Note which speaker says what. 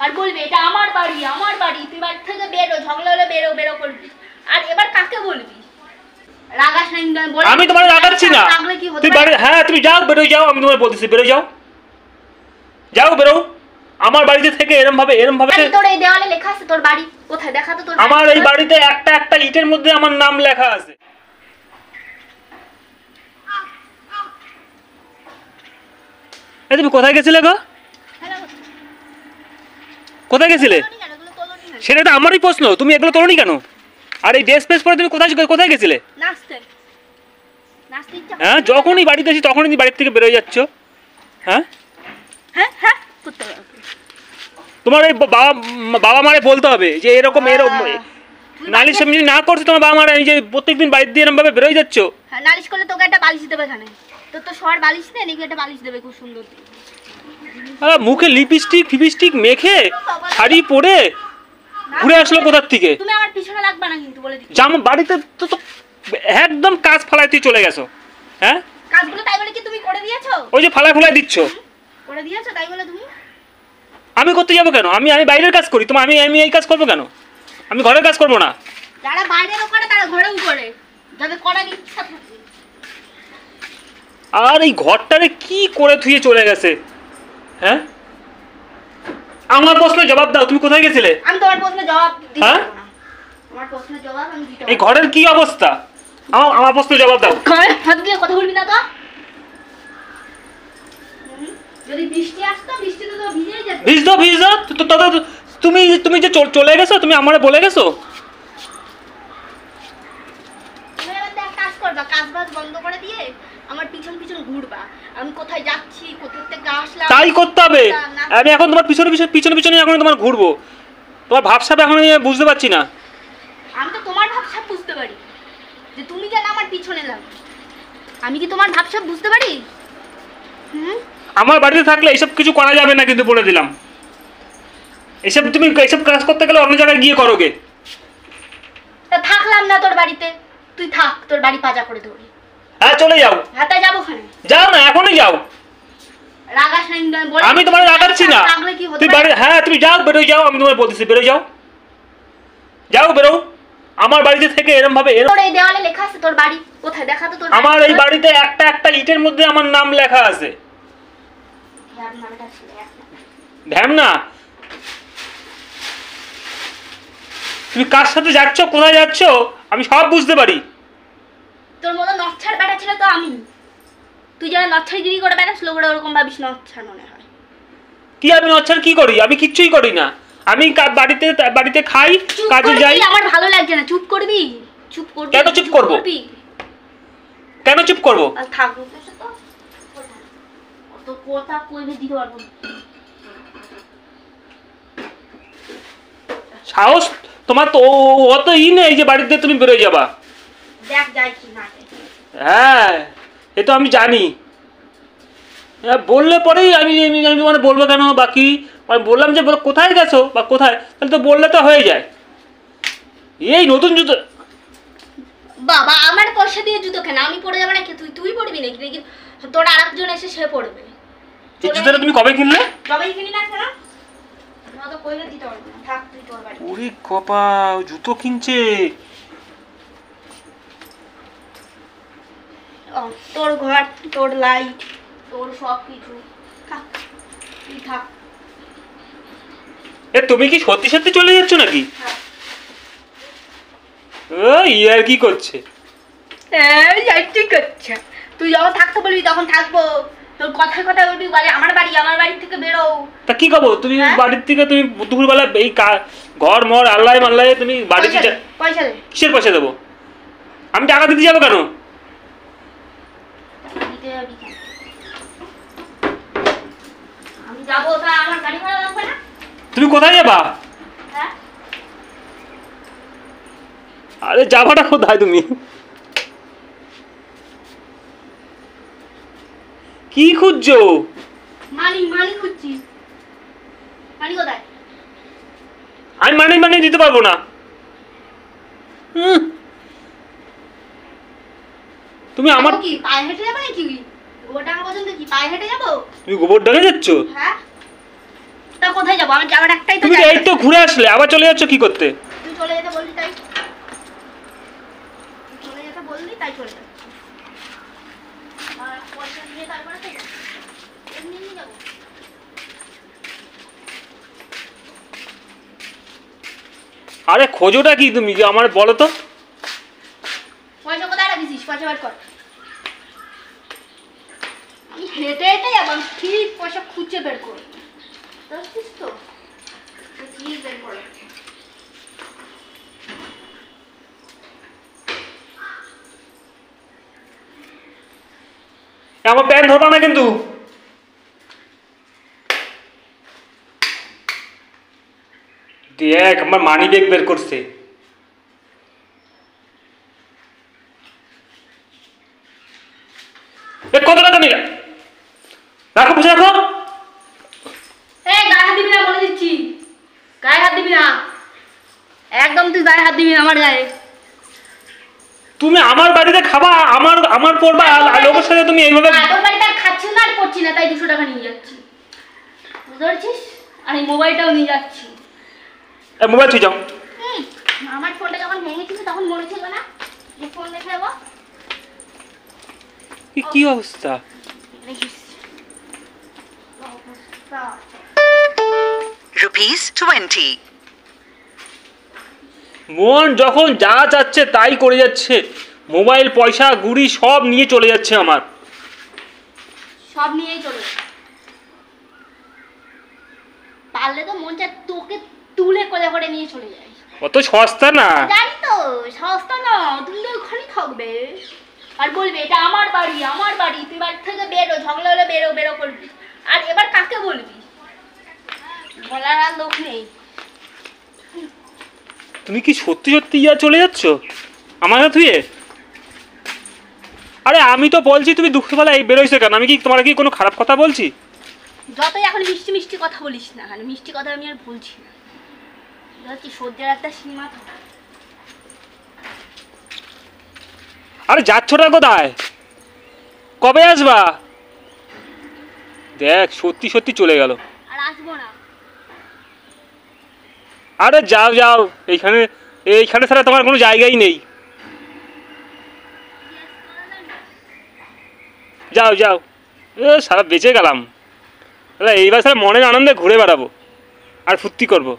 Speaker 1: আর বলবি এটা আমার বাড়ি, তুই বাড়ি থেকে বেরো, ঝগড়া হলে বেরো করবি। আর এবার কাকে বলবি? রাগাস না,
Speaker 2: আমি তোমার রাগাচ্ছি না। তুই বাড়ি, হ্যাঁ তুমি যাও, বেরো যাও, আমি তোমার বলতেছি বেরো যাও, বেরো। আমার বাড়িতে থেকে এরকম ভাবে
Speaker 1: তোর এই দেওয়ালে লেখা আছে তোর বাড়ি কোথায়? দেখা তো তোর।
Speaker 2: আমার এই বাড়িতে একটা ইটের মধ্যে আমার নাম লেখা আছে। তুমি কোথায় গেছিলে গো? কোথায় গেছিলে? সেটা তো আমারই প্রশ্ন, তুমি এগুলো তোলনি কেন? আর এই ড্রেস ফ্রেস পরে তুমি কোথায় গেছিলে? হ্যাঁ, যখনই বাড়িতে আসি তখনই বাড়ির থেকে বেরোয় যাচ্ছ। হ্যাঁ, তোমার এই বাবা মারে বলতে হবে যে এরকম নালিশ যদি না করছে তোমার বাবা মারা, এই যে প্রত্যেকদিন বাড়ির দিয়ে এরকম ভাবে বেরোয় যাচ্ছ।
Speaker 1: নালিশ করলে তোকে একটা বালিশ দেবে এখানে, তোর তো শহর বালিশ নেই, নাকি একটা বালিশ দেবে খুব সুন্দর।
Speaker 2: মুখে লিপস্টিক মেখে শাড়ি পরে ঘুরে আসলো কোথার থেকে?
Speaker 1: তুমি আমার পিছনে লাগবে না কিন্তু, বলে দিচ্ছি।
Speaker 2: জামা বাড়িতে তো একদম কাজ ফালাইতে চলে গেছো। হ্যাঁ,
Speaker 1: কাজগুলো তাই বলে কি তুমি করে দিয়েছো?
Speaker 2: ওই যে ফালাই দিচ্ছ।
Speaker 1: করে দিয়েছো তাই বলে তুমি?
Speaker 2: আমি করতে যাবো কেন? আমি বাইরের কাজ করি, তোমার আমি এই কাজ করবো কেন? আমি ঘরের কাজ করবো না?
Speaker 1: যারা বাইরেও করে তারা ঘরেও করে, যাদের করার ইচ্ছা থাকে।
Speaker 2: আর এই ঘরটারে কি করে থুয়ে চলে গেছে? হ্যাঁ, আমার প্রশ্নের জবাব দাও, তুমি কোথায় গেছিলে?
Speaker 1: আমি তোমার প্রশ্নের জবাব দিতে পারবো না। তোমার প্রশ্নের জবাব আমি দিতে পারবো না।
Speaker 2: এই ঘরের কি অবস্থা? আমার প্রশ্নের জবাব দাও।
Speaker 1: হাত দিয়ে কথা বলবি না তো। যদি বৃষ্টি আসতো, বৃষ্টিতে তো ভিজেই যেত।
Speaker 2: ভিজো তো তুমি যে চলে গেছো, তুমি আমারে বলে গেছো।
Speaker 1: তুমি এবার একটা কাজ করবা, কাজবাজ বন্ধ করে দিয়ে আমার পিছন ঘুরবা। আমি কোথায় যাচ্ছি, কোথা থেকে আসলাম,
Speaker 2: তাই করতে হবে। আমি এখন তোমার পিছনে এখন তোমার ঘুরবো। তোমার ভাবসাব এখন আমি বুঝতে পারছি না।
Speaker 1: আমি তো তোমার ভাবসাব বুঝতে পারি, যে তুমি কেন আমার পিছনে লাগো। আমি কি তোমার ভাবসাব বুঝতে পারি?
Speaker 2: আমার বাড়িতে থাকলে এসব কিছু করা যাবে না, কিন্তু বলে দিলাম। তুমি এসব কাজ করতে গেলে অন্য জায়গায় গিয়ে করোগে।
Speaker 1: তা থাকলাম না তোর বাড়িতে, তুই থাক, তোর বাড়ি পাজা করে ধরি।
Speaker 2: হ্যাঁ, চলে যাও।
Speaker 1: হ্যাঁ, তাই যাবো ওখানে।
Speaker 2: যাও না, এখনই যাও।
Speaker 1: রাগাস না,
Speaker 2: আমি তোমার রাগাচ্ছি না। তুই বাড়ি, হ্যাঁ তুমি যাও, বেরো যাও, আমি তোমার বলতেছি বেরো যাও, বেরো। আমার বাড়িতে থেকে এরকম ভাবে
Speaker 1: তোর এই দেওয়ালে লেখা আছে তোর বাড়ি কোথায়? দেখা তো তোর।
Speaker 2: আমার এই বাড়িতে একটা ইটের মধ্যে আমার নাম লেখা আছে। ধ্যামনা, তুমি কার সাথে যাচ্ছ, কোথায় যাচ্ছ, আমি সব বুঝতে পারি।
Speaker 1: তোর মতো নচ্ছার বেটা ছিল তো আমি। তুই যারা নচ্ছারগিরি করে বেড়াস, লোকরা ওরকম ভাবিস নচ্ছার মনে হয়।
Speaker 2: কি আমি নচ্ছার কি করি? আমি কিচ্ছুই করি না। আমি বাড়িতে খাই, কাজে যাই।
Speaker 1: আমার ভালো লাগছে না। চুপ করবি?
Speaker 2: কেন চুপ করবো? কেন চুপ করবো?
Speaker 1: থাকবো তো, অত কথা কইবে দিতে পারবো না।
Speaker 2: সাহস তোমার তো অত নেই যে বাড়িতে তুমি বেরোয় যাবা।
Speaker 1: দেখ যাই কি না।
Speaker 2: হ্যাঁ, এ তো আমি জানি। বললে পরেই আমি মানে বলবো কেন? বাকি বললাম যে কোথায় গেছো বা কোথায়, তাহলে তো বললে তো হয়ে যায়। এই নতুন জুতো।
Speaker 1: বাবা, আমার পয়সা দিয়ে জুতো কেন? আমি পরে যাবো নাকি? তুই পরবি নাকি? তোর আরেকজন এসে সে পড়বে।
Speaker 2: এই জুতোটা তুমি কবে কিনলে?
Speaker 1: কবে কিনি না কেন? না তো কইলে দিতে পারবো না। থাক তুই তোর বাড়ি।
Speaker 2: ওরে কপা, জুতো কিনছে।
Speaker 1: তোর ঘর, তোর লাইট, তোর সব কিছু। থাক, তুই থাক।
Speaker 2: তুমি কি সত্যি চলে যাচ্ছ নাকি? আর কি করছে?
Speaker 1: তুই যখন থাকতে বলবি তখন থাকবো। তোর কথায় বলবি আমার বাড়ি থেকে বেরো।
Speaker 2: তা কি করবো? তুমি বাড়ির থেকে তুমি দুপুরবেলা এই ঘর মর আল্লাহ মাল্লাহে তুমি বাড়িতে
Speaker 1: পয়সা দে।
Speaker 2: কিসের পয়সা দেবো? আমি টাকা দিতে যাবো কেন?
Speaker 1: আমি যাবো, তা আমার গাড়ি ভাড়া লাগবে না?
Speaker 2: তুমি কোথায় যাবা? আরে যাবাটা কোথায় তুমি? কি খুঁজছো?
Speaker 1: মানি খুঁজছি। মানি কোথায়?
Speaker 2: আমি মানি দিতে পারবো না। তুমি আমার
Speaker 1: কি পায়ে হেঁটে যাবে নাকি? গোবরডাঙ্গা পর্যন্ত কি পায়ে হেঁটে যাবো?
Speaker 2: তুমি গোবরডাঙ্গা যাচ্ছ?
Speaker 1: হ্যাঁ। তা কোথায় যাবো? আমার যাওয়ার একটাই তো
Speaker 2: তুমি তো
Speaker 1: জায়গা।
Speaker 2: এই তো ঘুরে আসলে, আবার চলে যাচ্ছ কি করতে?
Speaker 1: তুই চলে যেতে বললি তাই চলে যেতে বললি, তাই চলে যাচ্ছি। আর পয়সা দিয়ে তারপরে তো যাবো। এমনি এমনি যাবো।
Speaker 2: আরে খোঁজোটা কি তুমি, আমার বলো তো।
Speaker 1: পয়সা কোথায় রাখিস? পয়সা বার কর। আমি হেঁটে হেঁটে যাবো, ঠিক পয়সা খুঁজে বের করবো। বুঝছিস তো? ঠিক বের করে।
Speaker 2: আমার প্যান্ট ধরবা না কিন্তু। দেখ আমার মানি ব্যাগ বের করছে। কত টাকা নিলা? রাখো, বুঝে রাখো।
Speaker 1: এই গায়ে হাত দিবি না, বলে দিচ্ছি। গায়ে হাত দিবি না, একদম তুই গায়ে হাত দিবি না আমার গায়ে।
Speaker 2: তুমি আমার বাড়িতে খাবা, আমার আমার পড়বা, আর লোকের সাথে তুমি এইভাবে।
Speaker 1: তোর বাড়িতে আর খাচ্ছি না, আর করছি না, তাই 200 টাকা নিয়ে যাচ্ছি। বুঝতে পারছিস? আর এই মোবাইলটাও নিয়ে যাচ্ছি।
Speaker 2: মোবাইল তুই যাও।
Speaker 1: আমার ফোনটা যখন ভেঙেছিল তখন মনে ছিল না যে ফোন রেখে দেবো?
Speaker 2: কি অবস্থা?
Speaker 1: দেখিস অবস্থা।
Speaker 3: ₹20
Speaker 2: মন যখন যা যাচ্ছে তাই করে যাচ্ছে, মোবাইল পয়সা গুড়ি সব নিয়ে চলে যাচ্ছে আমার।
Speaker 1: সব নিয়েই চলে যাবে। পারলে তো মন চায় তোকে তুলে কোলে করে নিয়ে চলে যায়।
Speaker 2: অত সস্তা না।
Speaker 1: জানি তো সস্তা না, তুমি তো ওখানেই থাকবে আর বলবে এটা আমার বাড়ি, আমার বাড়ি। তুই বাড়ি থেকে বেরো, ঝগড়া হলে বেরো বেরো করবি। আর এবার কাকে বলবি? বলার আর লোক নেই।
Speaker 2: তুমি কি সত্যি সত্যি ইয়া চলে যাচ্ছ আমার থুয়ে? আরে আমি তো বলছি তুমি দুপুরবেলা এই বেরোইছো কেন? আমি কি তোমার কি কোনো খারাপ কথা বলছি?
Speaker 1: যতই এখন মিষ্টি মিষ্টি কথা বলিস না, মানে মিষ্টি কথা আমি আর বলছি না। হচ্ছে সহ্যের একটা সীমা থাকে।
Speaker 2: আরে যাচ্ছটা কোথায়? কবে আসবা? দেখ সত্যি সত্যি চলে গেল।
Speaker 1: আর আসবো না।
Speaker 2: আরে যাও যাও, এইখানে এইখানে ছাড়া তোমার কোনো জায়গাই নেই। যাও যাও। সারা বেঁচে গেলাম। এইবার সারা মনের আনন্দে ঘুরে বেড়াবো আর ফুর্তি করবো।